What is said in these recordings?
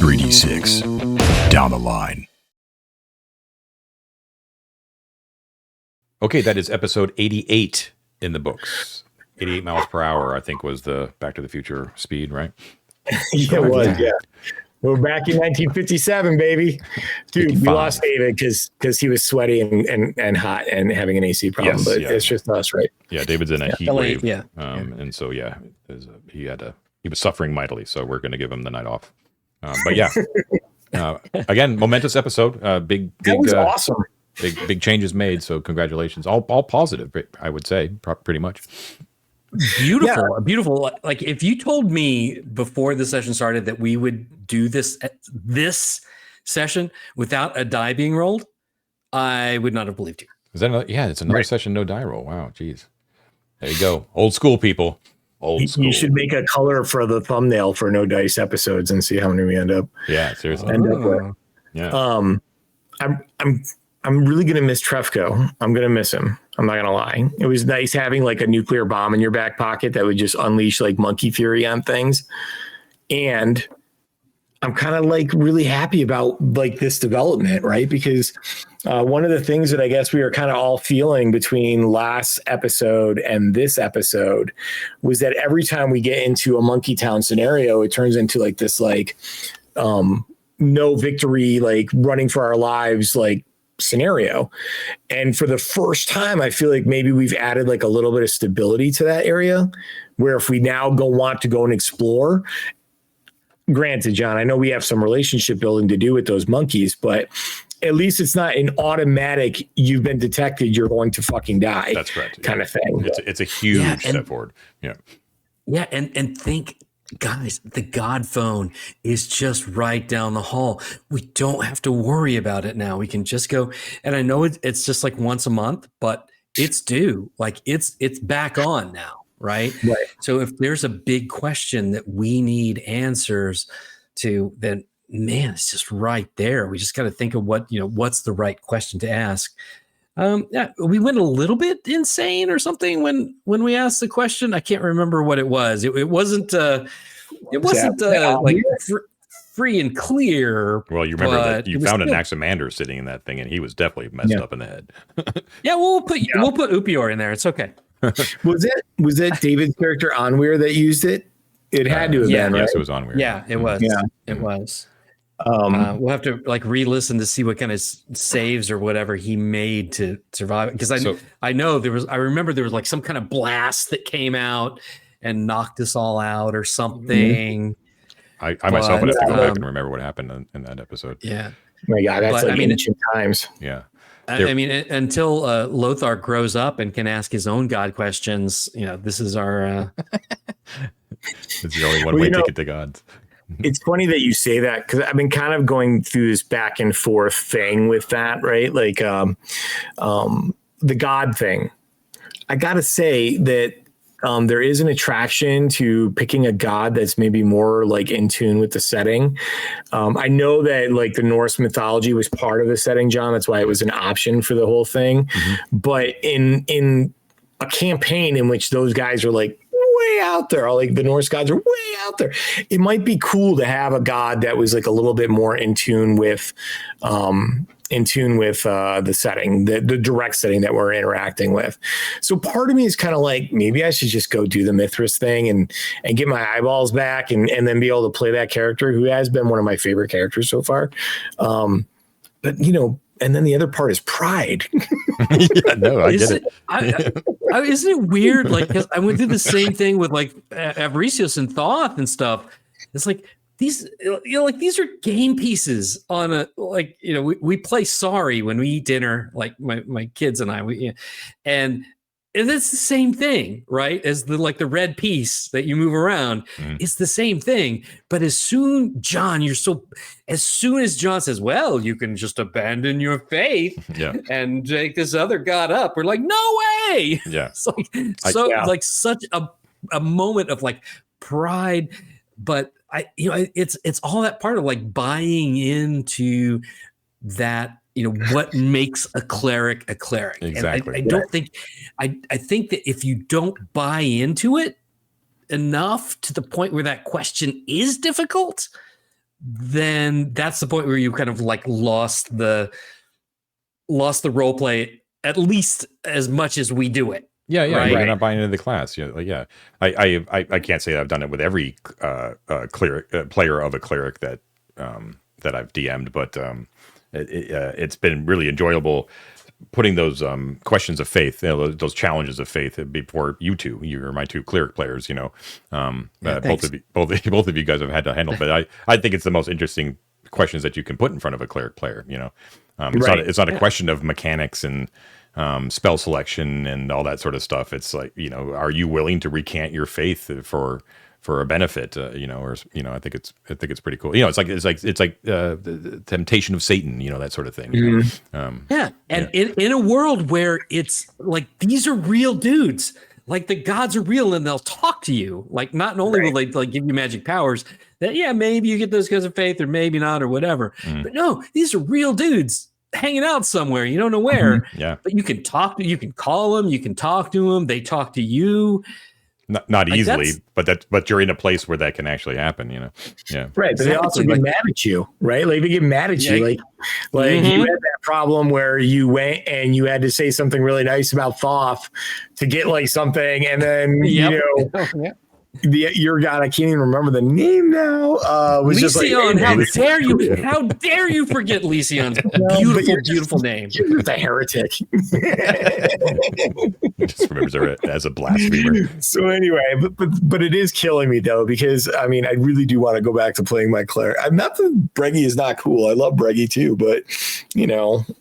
3d6 down the line. Okay, that is episode 88 in the books. 88 miles per hour, I think, was the Back to the Future speed, right? Yeah, it was, yeah. We're back in 1957, baby. Dude, 55. we lost David because he was sweaty and hot and having an AC problem. Yes, but yeah. It's just us, right? Yeah, David's in a heat wave. Yeah. And so, yeah, he was suffering mightily, so we're going to give him the night off. But yeah, again, momentous episode. Big, That was awesome. Big changes made. So congratulations. All positive, I would say, pretty much. Beautiful, beautiful. Like if you told me before the session started that we would do this session without a die being rolled, I would not have believed you. Is that another? Yeah, it's another session, no die roll. Wow, geez. There you go. Old school, people. Old school. You should make a color for the thumbnail for No Dice episodes and see how many we end up. Yeah, seriously. End up with. Yeah. I'm really gonna miss Trefko. I'm gonna miss him. I'm not gonna lie. It was nice having like a nuclear bomb in your back pocket that would just unleash like monkey fury on things. And I'm kind of like really happy about like this development, right? Because one of the things that I guess we were kind of all feeling between last episode and this episode was that every time we get into a Monkey Town scenario, it turns into like this like no victory, like running for our lives, like scenario. And for the first time, I feel like maybe we've added like a little bit of stability to that area where if we now want to go and explore, granted, John, I know we have some relationship building to do with those monkeys, but at least it's not an automatic, you've been detected, you're going to fucking die. That's correct. Kind of thing. It's a huge step forward. Yeah. Yeah. And think, guys, the God phone is just right down the hall. We don't have to worry about it now. We can just go. And I know it's just like once a month, but it's due. Like it's back on now, right? So if there's a big question that we need answers to, then man, it's just right there. We just got to think of what's the right question to ask. Yeah, we went a little bit insane or something when we asked the question. I can't remember what it was. It wasn't like free and clear. Well, you remember that you found an Anaximander sitting in that thing, and he was definitely messed up in the head. Yeah, we'll put Upior in there. It's okay. Was it David's character Onweir that used it? It had to have been, right? Yes, it was Onweir. Yeah, it was. Yeah, it was. We'll have to like re-listen to see what kind of saves or whatever he made to survive. Because I remember there was like some kind of blast that came out and knocked us all out or something. I myself would have to go back and remember what happened in that episode. Yeah. Oh my God, that's ancient times. Yeah. I mean, until Lothar grows up and can ask his own God questions, this is our. It's the only one-way ticket to gods. It's funny that you say that because I've been kind of going through this back and forth thing with that, right? Like the God thing. I got to say that there is an attraction to picking a god that's maybe more like in tune with the setting. I know that like the Norse mythology was part of the setting, John. That's why it was an option for the whole thing. Mm-hmm. But in a campaign in which those guys are like way out there, like the Norse gods are way out there, it might be cool to have a god that was like a little bit more in tune with the setting, the direct setting that we're interacting with. So part of me is kind of like, maybe I should just go do the Mithras thing and get my eyeballs back and then be able to play that character who has been one of my favorite characters so far. But and then the other part is pride. Yeah, no, I get it. Isn't it weird? Like, 'cause I went through the same thing with like Avaricios and Thoth and stuff. It's like, these are game pieces on a, like, we play Sorry when we eat dinner, like my kids and I, and it's the same thing, right? As the red piece that you move around, it's the same thing. But as soon as John says, well, you can just abandon your faith and take this other god up, we're like, no way. Yeah. It's like such a moment of like pride, but it's all that part of like buying into that, what makes a cleric a cleric. Exactly. And I think that if you don't buy into it enough to the point where that question is difficult, then that's the point where you kind of like lost the role play at least as much as we do it. Yeah, Right. you're not buying into the class. Yeah, like, yeah. I can't say that I've done it with every cleric player of a cleric that I've DM'd, but it's been really enjoyable putting those questions of faith, those challenges of faith before you two. You're my two cleric players, both of you guys have had to handle. But I think it's the most interesting questions that you can put in front of a cleric player. It's not a question of mechanics and spell selection and all that sort of stuff. It's like, are you willing to recant your faith for a benefit? I think it's pretty cool. It's like the temptation of Satan, that sort of thing. Mm-hmm. In a world where it's like these are real dudes, like the gods are real and they'll talk to you. Like not only will they like give you magic powers, that maybe you get those because of faith or maybe not or whatever. But no, these are real dudes hanging out somewhere. You don't know where. Mm-hmm. Yeah. But you can call them, you can talk to them, they talk to you. Not easily, but you're in a place where that can actually happen, Yeah. Right. But they also get mad at you, right? Like they get mad at you. Like mm-hmm. You had that problem where you went and you had to say something really nice about Thoth to get like something, and then your god, I can't even remember the name now. Was Lysion, how dare you forget Lysion's beautiful name. You're just a heretic. Just remembers her as a blasphemer. So anyway, but it is killing me though, because I really do want to go back to playing my cleric. I'm not that Breggy is not cool. I love Breggy too, but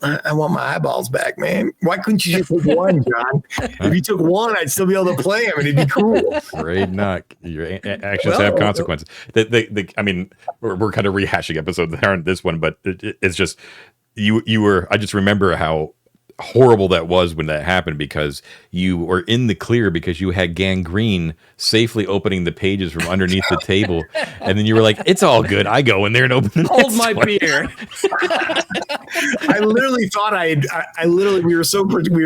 I want my eyeballs back, man. Why couldn't you just take one, John? If you took one, I'd still be able to play him and it'd be cool. Afraid not. Your actions have consequences. We're kind of rehashing episodes that aren't this one, but it's just you were. I just remember how horrible that was when that happened, because you were in the clear because you had gangrene safely opening the pages from underneath the table, and then you were like, "It's all good." I go in there and open the hold my beer. I literally thought we were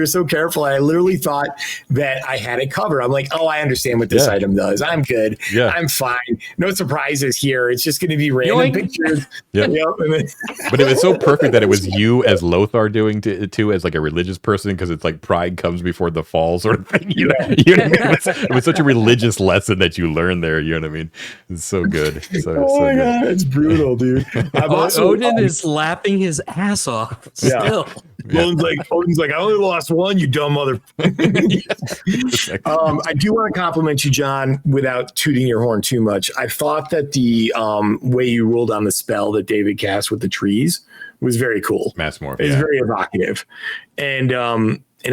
so careful. I literally thought that I had it covered. I'm like, oh, I understand what this item does. I'm good. Yeah. I'm fine. No surprises here. It's just going to be random pictures. Yeah. But it was so perfect that it was you as Lothar doing too, as like a religious person, because it's like pride comes before the fall sort of thing. You know what I mean? It was such a religious lesson that you learned there. You know what I mean? It's so good. Oh my god, it's brutal, dude. Odin is laughing his ass off. Still. Odin's like, I only lost one, you dumb mother. I do want to compliment you, John, without tooting your horn too much. I thought that the way you ruled on the spell that David cast with the trees was very cool. Massmorph. It's very evocative. And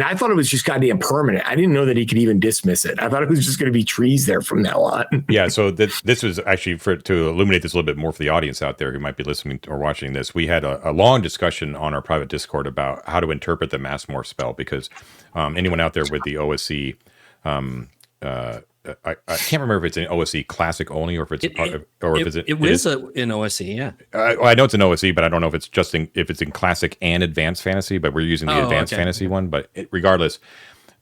I thought it was just goddamn permanent. I didn't know that he could even dismiss it. I thought it was just going to be trees there from now on. Yeah, so this was actually to illuminate this a little bit more for the audience out there who might be listening or watching this. We had a long discussion on our private Discord about how to interpret the Massmorph spell, because anyone out there with the OSC, I can't remember if it's an OSC Classic only, or if it's it was in OSC. Yeah, I know it's an OSC, but I don't know if it's just if it's in Classic and Advanced Fantasy. But we're using the Advanced Fantasy one. But regardless,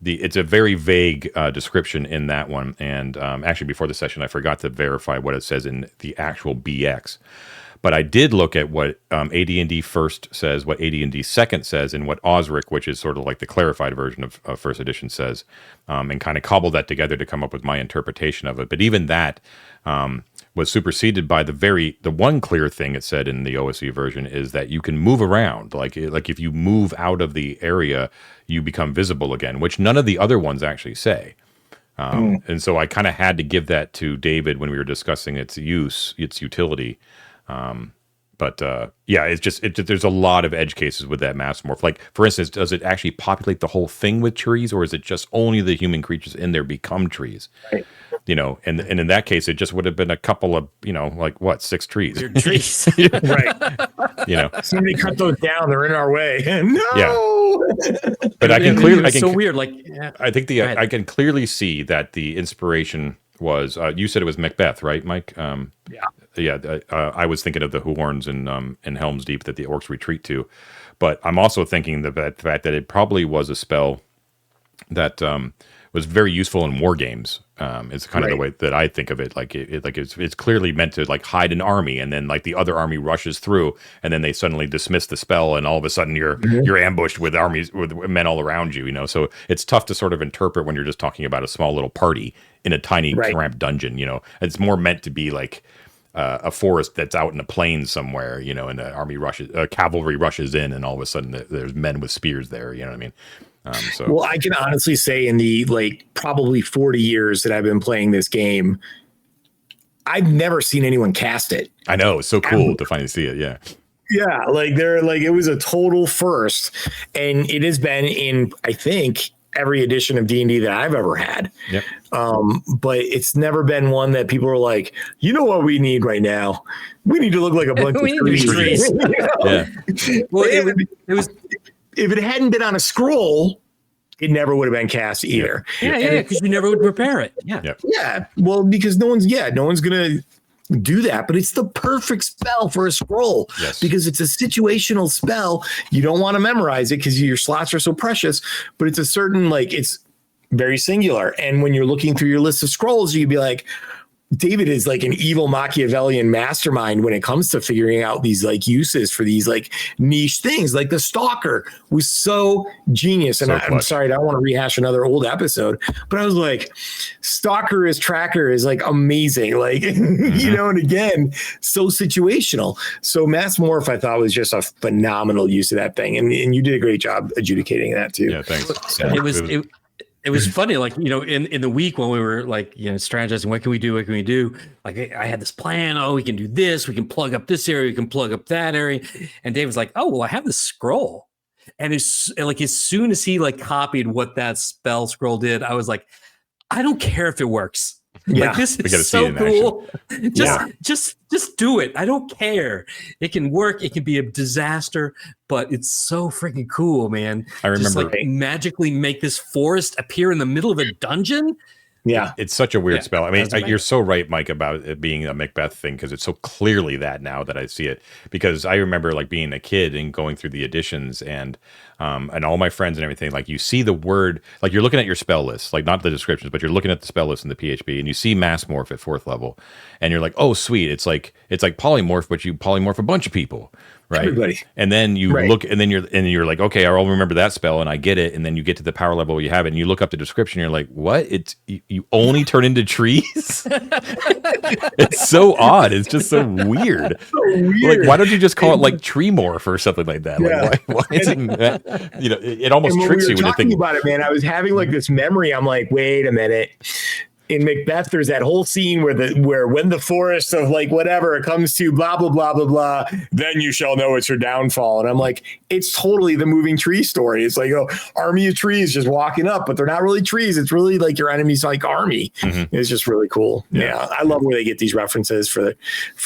it's a very vague description in that one. And actually, before the session, I forgot to verify what it says in the actual BX. But I did look at what AD&D First says, what AD&D Second says, and what Osric, which is sort of like the clarified version of First Edition, says, and kind of cobbled that together to come up with my interpretation of it. But even that was superseded by the one clear thing it said in the OSE version is that you can move around. Like if you move out of the area, you become visible again, which none of the other ones actually say. And so I kind of had to give that to David when we were discussing its utility. It's just there's a lot of edge cases with that Massmorph. Like, for instance, does it actually populate the whole thing with trees, or is it just only the human creatures in there become trees? Right. And in that case, it just would have been a couple of, 6 trees. They're trees. Right. Somebody cut those down. They're in our way. No. Yeah. But I can clearly, so weird. Like, I think I can clearly see that the inspiration was, you said it was Macbeth, right, Mike? I was thinking of the horns in Helm's Deep that the orcs retreat to, but I'm also thinking the fact that it probably was a spell that was very useful in war games. It's kind of the way that I think of it. Like it's clearly meant to like hide an army, and then like the other army rushes through, and then they suddenly dismiss the spell, and all of a sudden you're ambushed with armies with men all around you. You know, so it's tough to sort of interpret when you're just talking about a small little party in a tiny cramped dungeon. You know, it's more meant to be like a forest that's out in a plain somewhere. You know, and the army cavalry rushes in, and all of a sudden there's men with spears there. You know what I mean? Well, I can honestly say in the like probably 40 years that I've been playing this game, I've never seen anyone cast it. I know, it's so cool to finally see it. Yeah. Yeah, like it was a total first, and it has been in I think every edition of D&D that I've ever had. Yep. But it's never been one that people are like, you know what we need right now? We need to look like a bunch of trees. You know? Yeah. Well, it was. If it hadn't been on a scroll, it never would have been cast either. Yeah, because you never would prepare it. Yeah. Well, because no one's gonna do that, but it's the perfect spell for a scroll because it's a situational spell. You don't want to memorize it because your slots are so precious, but it's a certain like it's very singular. And when you're looking through your list of scrolls, you'd be like, David is like an evil Machiavellian mastermind when it comes to figuring out these like uses for these like niche things. Like the Stalker was so genius. And I'm sorry, I don't want to rehash another old episode, but I was like, Stalker as tracker is like amazing. Like, you know, and again, so situational. So Massmorph, I thought was just a phenomenal use of that thing. And you did a great job adjudicating that too. Yeah, thanks. It was funny, like, you know, in the week when we were like, you know, strategizing, what can we do? Like, I had this plan. Oh, we can do this. We can plug up this area. We can plug up that area. And Dave was like, oh, well, I have this scroll. And it's like, as soon as he like copied what that spell scroll did, I was like, I don't care if it works. Yeah, like, this is so cool. Just do it. I don't care. It can work. It can be a disaster, but it's so freaking cool, man. I remember just like magically make this forest appear in the middle of a dungeon. Yeah, it's such a weird spell. I mean, you're so right, Mike, about it being a Macbeth thing because it's so clearly that now that I see it. Because I remember like being a kid and going through the editions and all my friends and everything. Like you see the word, like you're looking at your spell list, like not the descriptions, but you're looking at the spell list in the PHP, and you see Massmorph at 4th level, and you're like, oh, sweet, it's like polymorph, but you polymorph a bunch of people. Right. Everybody. And then you look, and then you're like, okay, I'll remember that spell, and I get it. And then you get to the power level where you have it, and you look up the description, and you're like, what? It's you only turn into trees. It's so odd. It's just so weird. Like, why don't you just call it like tree morph or something like that? Yeah. Like, why isn't that? You know, it almost tricks you when you think about it, man. I was having like this memory. I'm like, wait a minute. In Macbeth, there's that whole scene where when the forest of like whatever it comes to blah blah blah blah blah, then you shall know it's your downfall. And I'm like, it's totally the moving tree story. It's like, oh, army of trees just walking up, but they're not really trees. It's really like your enemy's like army. It's just really cool. Yeah, I love where they get these references for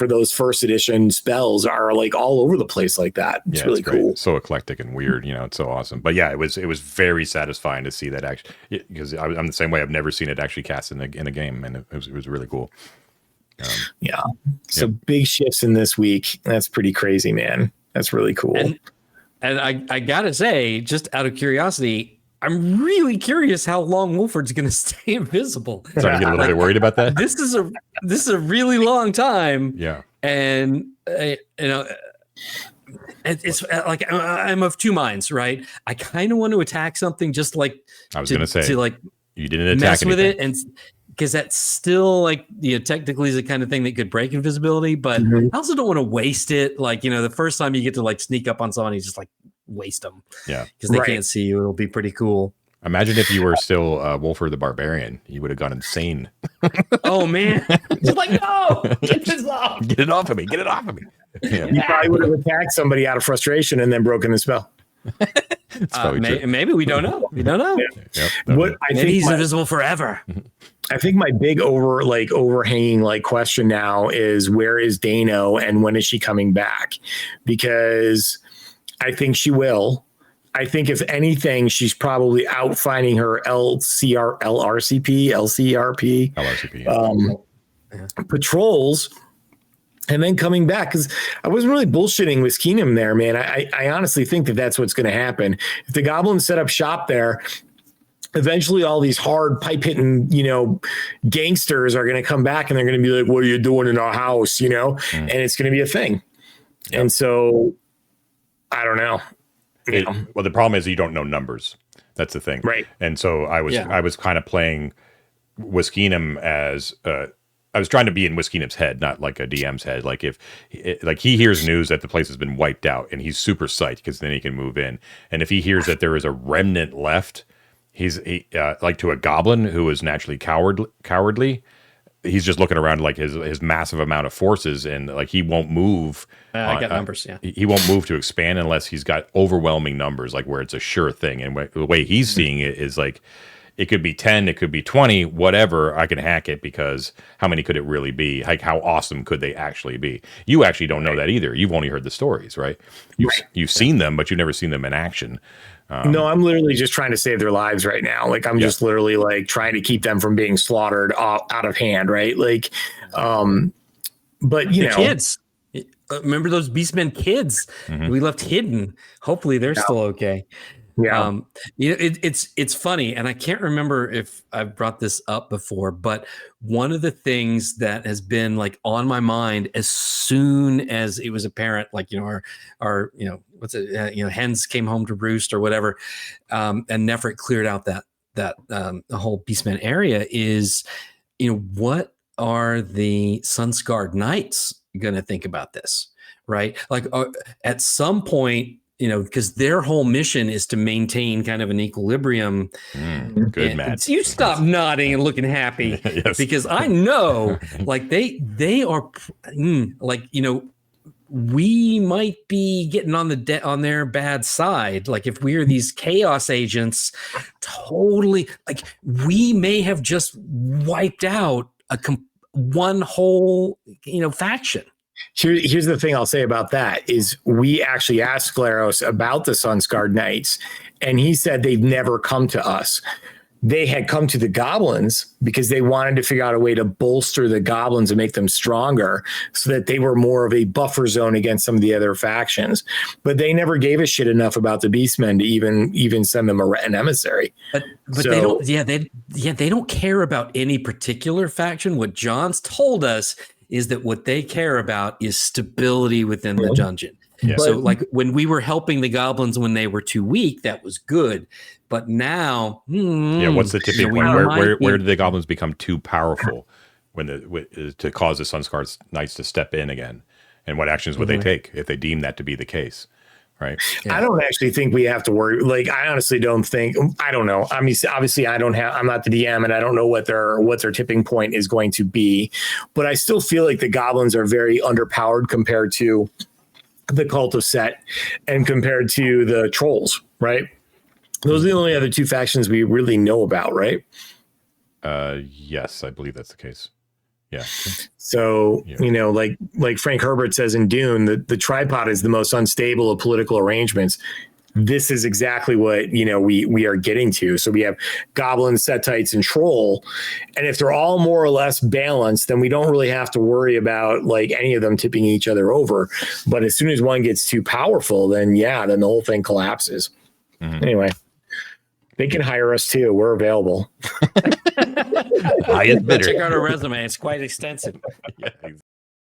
those first edition spells are like all over the place like that. It's really cool. So eclectic and weird. You know, it's so awesome. But yeah, it was very satisfying to see that actually, because I'm the same way. I've never seen it actually cast in a game, and it was really cool. So big shifts in this week. That's pretty crazy, man. That's really cool. And I gotta say, just out of curiosity, I'm really curious how long Wolford's gonna stay invisible. Starting to get a little bit worried about that. This is a really long time. Yeah, and you know. It's like I'm of two minds, right? I kind of want to attack something, just like I was going to say, to like you didn't attack mess with anything. it, and because that's still like, you know, technically is the kind of thing that could break invisibility, but I also don't want to waste it. Like, you know, the first time you get to like sneak up on someone, you just like waste them, because they can't see you. It'll be pretty cool. Imagine if you were still Wolford the Barbarian. You would have gone insane. Oh, man. Just like, no, get this off. Get it off of me. Get it off of me. Yeah. You probably would have attacked somebody out of frustration and then broken the spell. Maybe we don't know. We don't know. Yeah. Yep, maybe he's invisible forever. I think my big overhanging like question now is, where is Dano and when is she coming back? Because I think she will. I think if anything, she's probably out finding her LCRP patrols, and then coming back. Because I wasn't really bullshitting with Keenum there, man. I honestly think that that's what's going to happen. If the goblins set up shop there, eventually all these hard pipe hitting, gangsters are going to come back and they're going to be like, what are you doing in our house? And it's going to be a thing. Yep. And so I don't know. Well, the problem is you don't know numbers. That's the thing. Right. And so I was kind of playing Wiskeenum as I was trying to be in Wiskeenum's head, not like a DM's head. Like if he hears news that the place has been wiped out and he's super psyched because then he can move in. And if he hears that there is a remnant left, he's like to a goblin who is naturally cowardly. He's just looking around like his massive amount of forces, and like he won't move. I got numbers. Yeah, he won't move to expand unless he's got overwhelming numbers, like where it's a sure thing. And the way he's seeing it is like it could be 10, it could be 20, whatever. I can hack it because how many could it really be? Like how awesome could they actually be? You actually don't know that either. You've only heard the stories, right? You've seen them, but you've never seen them in action. No, I'm literally just trying to save their lives right now. Like I'm just literally like trying to keep them from being slaughtered out of hand. Right. Like, but you know, kids, remember those Beastmen kids we left hidden. Hopefully they're still okay. Yeah. It's funny. And I can't remember if I've brought this up before, but one of the things that has been like on my mind as soon as it was apparent, like, our hens came home to roost or whatever. And Nefrit cleared out that the whole Beastman area is, what are the Sunscarred Knights going to think about this? Right. Like at some point, because their whole mission is to maintain kind of an equilibrium. Good, Matt. You stop nodding and looking happy because I know like they are we might be getting on their bad side. Like if we're these chaos agents, totally like we may have just wiped out one whole, faction. Here's the thing I'll say about that is we actually asked Scleros about the Sunscarred Knights, and he said they've never come to us. They had come to the goblins because they wanted to figure out a way to bolster the goblins and make them stronger so that they were more of a buffer zone against some of the other factions. But they never gave a shit enough about the Beastmen to even send them an emissary. But they don't. They don't care about any particular faction. What John's told us is that what they care about is stability within the dungeon. Yeah. So like when we were helping the goblins when they were too weak, that was good. But now, what's the tipping point? Where do the goblins become too powerful to cause the Sunscarred Knights to step in again? And what actions would they take if they deem that to be the case? Right. Yeah. I don't actually think we have to worry. Like, I honestly don't think. I don't know. I mean, obviously, I'm not the DM, and I don't know what their tipping point is going to be. But I still feel like the goblins are very underpowered compared to the Cult of Set and compared to the trolls. Right. Those are the only other two factions we really know about. Right. Yes, I believe that's the case. Yeah. So, like Frank Herbert says in Dune, the tripod is the most unstable of political arrangements. This is exactly what, we are getting to. So we have goblins, Setites, and troll. And if they're all more or less balanced, then we don't really have to worry about like any of them tipping each other over. But as soon as one gets too powerful, then the whole thing collapses. Anyway. They can hire us too. We're available. Highest bidder. Check out our resume. It's quite extensive. Yeah, exactly.